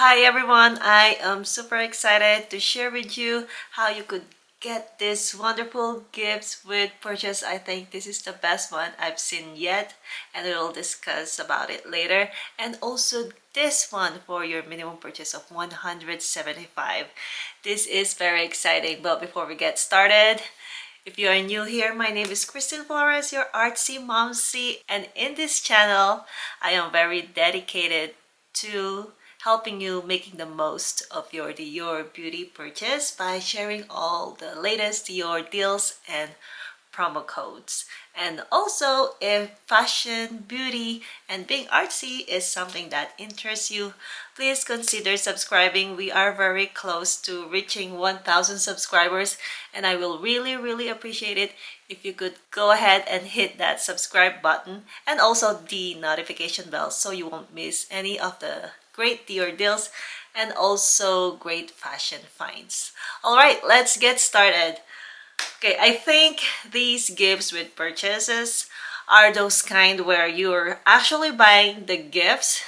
Hi everyone, I am super excited to share with you how you could get these wonderful gifts with purchase. I think this is the best one I've seen yet, and we'll discuss about it later. And also this one for your minimum purchase of 175. This is very exciting, but before we get started, if you are new here, my name is Christine Flores, your Artsy Momsy, and in this channel, I am very dedicated to helping you making the most of your Dior beauty purchase by sharing all the latest Dior deals and promo codes. And also, if fashion, beauty, and being artsy is something that interests you, please consider subscribing. We are very close to reaching 1,000 subscribers, and I will really appreciate it if you could go ahead and hit that subscribe button and also the notification bell so you won't miss any of the great Dior deals and also great fashion finds. All right, let's get started. Okay, I think these gifts with purchases are those kind where you're actually buying the gifts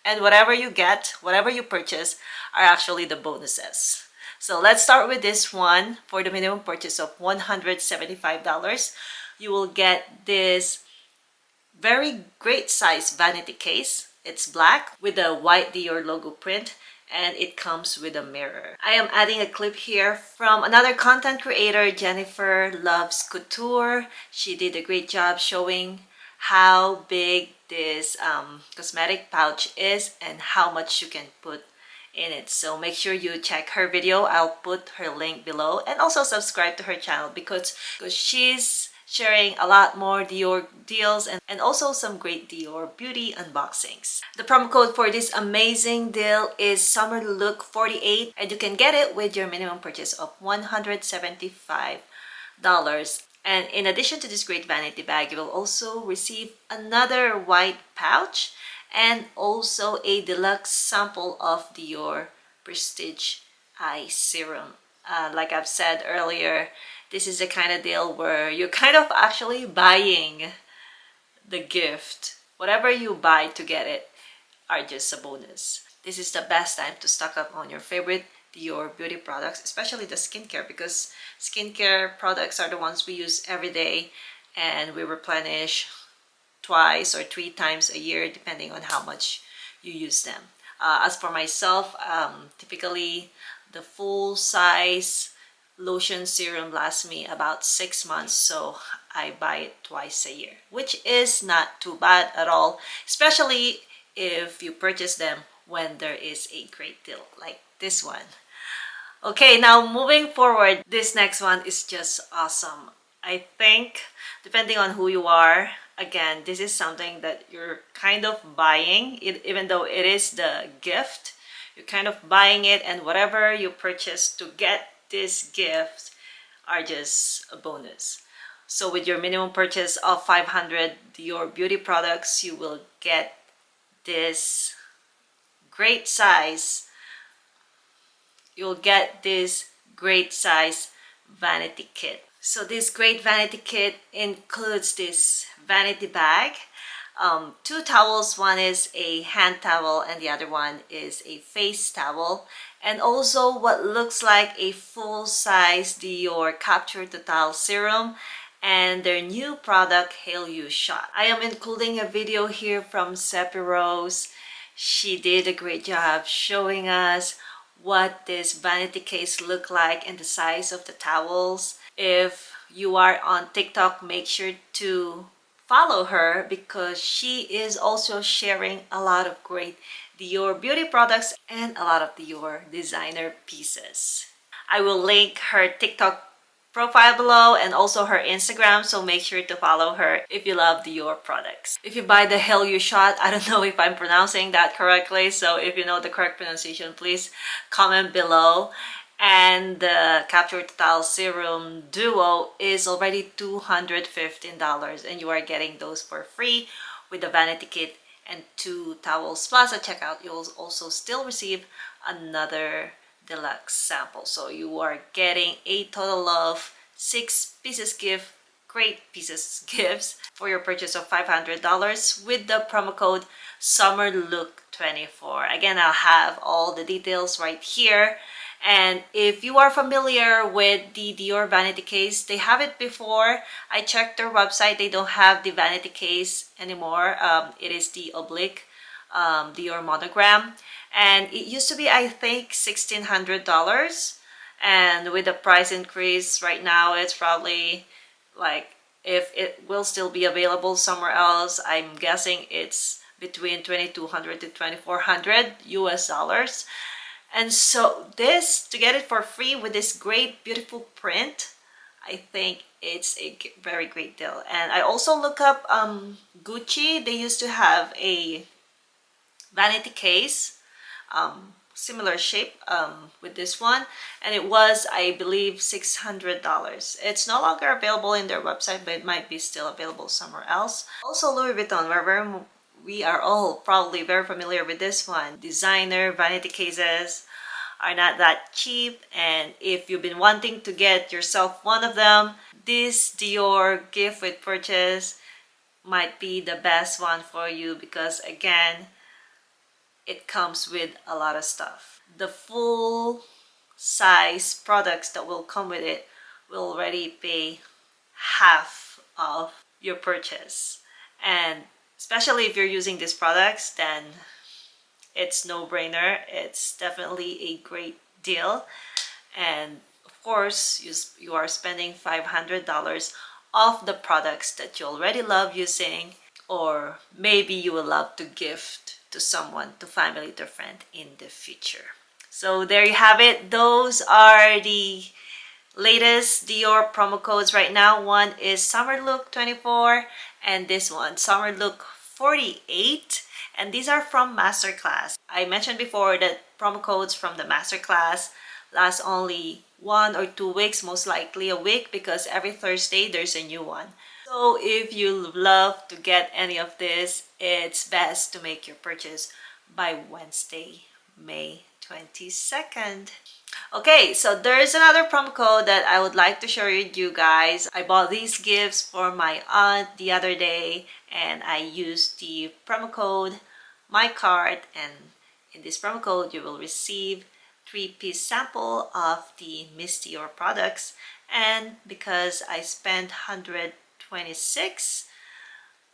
and whatever you get, whatever you purchase are actually the bonuses. So let's start with this one. For the minimum purchase of $175, you will get this very great size vanity case. It's black with a white Dior logo print and it comes with a mirror. I am adding a clip here from another content creator, Jennifer Loves Couture. She did a great job showing how big this cosmetic pouch is and how much you can put in it. So make sure you check her video. I'll put her link below and also subscribe to her channel because she's sharing a lot more Dior deals and also some great Dior beauty unboxings. The promo code for this amazing deal is Summer Look 48 and you can get it with your minimum purchase of $175. And in addition to this great vanity bag, you will also receive another white pouch and also a deluxe sample of Dior Prestige Eye Serum. Like I've said earlier, this is the kind of deal where you're kind of actually buying the gift. Whatever you buy to get it are just a bonus. This is the best time to stock up on your favorite Dior beauty products, especially the skincare, because skincare products are the ones we use every day and we replenish twice or 3 times a year depending on how much you use them. As for myself, typically the full size lotion serum lasts me about 6 months, so I buy it twice a year, which is not too bad at all, especially if you purchase them when there is a great deal like this one. Okay, now moving forward, this next one is just awesome. I think depending on who you are, again, this is something that you're kind of buying, even though it is the gift, you're kind of buying it, and whatever you purchase to get this gift are just a bonus. So with your minimum purchase of 500 Dior beauty products, you will get this great size vanity kit. So this great vanity kit includes this vanity bag, 2 towels. One is a hand towel and the other one is a face towel, and also what looks like a full-size Dior Capture Total serum and their new product Hail You Shot. I am including a video here from Rose. She did a great job showing us what this vanity case look like and the size of the towels. If you are on TikTok, make sure to follow her because she is also sharing a lot of great Dior beauty products and a lot of Dior designer pieces. I will link her TikTok profile below and also her Instagram, so make sure to follow her if you love Dior products. If you buy the Hail You Shot, I don't know if I'm pronouncing that correctly, so if you know the correct pronunciation, please comment below. And the Capture Total Serum Duo is already $215 and you are getting those for free with the vanity kit and 2 towels plus at checkout. You'll also still receive another deluxe sample, so you are getting a total of 6 pieces gift great pieces gifts for your purchase of $500 with the promo code SummerLook24. Again, I'll have all the details right here. And if you are familiar with the Dior Vanity case, they have it before. I checked their website. They don't have the Vanity case anymore. It is the oblique Dior Monogram. And it used to be, I think, $1,600. And with the price increase right now, it's probably like, if it will still be available somewhere else, I'm guessing it's between 2,200 to 2,400 US dollars. And so this, to get it for free with this great beautiful print, I think it's a very great deal. And I also look up Gucci. They used to have a vanity case, similar shape with this one, and it was, I believe, $600. It's no longer available in their website, but it might be still available somewhere else. Also Louis Vuitton, we are all probably very familiar with this one. Designer vanity cases are not that cheap, and if you've been wanting to get yourself one of them, this Dior gift with purchase might be the best one for you, because again, it comes with a lot of stuff. The full size products that will come with it will already pay half of your purchase. And especially if you're using these products, then it's no-brainer. It's definitely a great deal. And of course, you are spending $500 off the products that you already love using, or maybe you will love to gift to someone, to family, to friend in the future. So there you have it. Those are the latest Dior promo codes right now. One is SummerLook24 and this one, SummerLook48. And these are from Masterclass. I mentioned before that promo codes from the Masterclass last only 1 or 2 weeks, most likely a week, because every Thursday there's a new one. So if you love to get any of this, it's best to make your purchase by Wednesday, May 22nd. Okay, so there's another promo code that I would like to share with you guys. I bought these gifts for my aunt the other day, and I used the promo code MyCard, and in this promo code you will receive 3-piece sample of the Miss Dior products. And because I spent $126,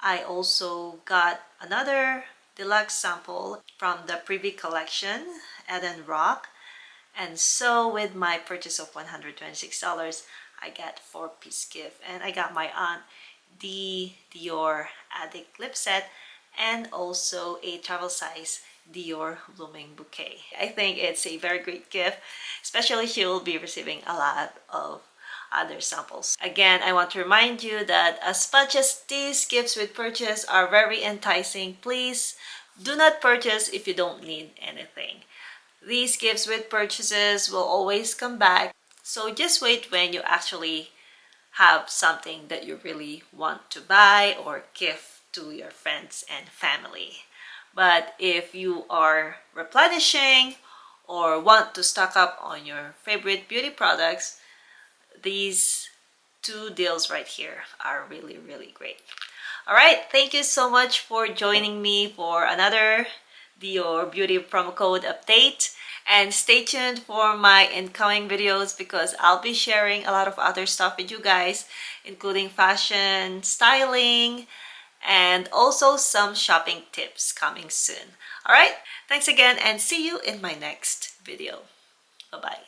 I also got another deluxe sample from the Privy collection, Eden Rock. And so with my purchase of $126, I got 4-piece gift. And I got my aunt the Dior Addict lip set and also a travel size Dior Blooming Bouquet. I think it's a very great gift, especially she will be receiving a lot of other samples. Again, I want to remind you that as much as these gifts with purchase are very enticing, please do not purchase if you don't need anything. These gifts with purchases will always come back, so just wait when you actually have something that you really want to buy or gift to your friends and family. But if you are replenishing or want to stock up on your favorite beauty products, these 2 deals right here are really, really great. All right, thank you so much for joining me for another Dior Beauty promo code update. And stay tuned for my incoming videos, because I'll be sharing a lot of other stuff with you guys, including fashion, styling, and also some shopping tips coming soon. All right, thanks again, and see you in my next video. Bye-bye.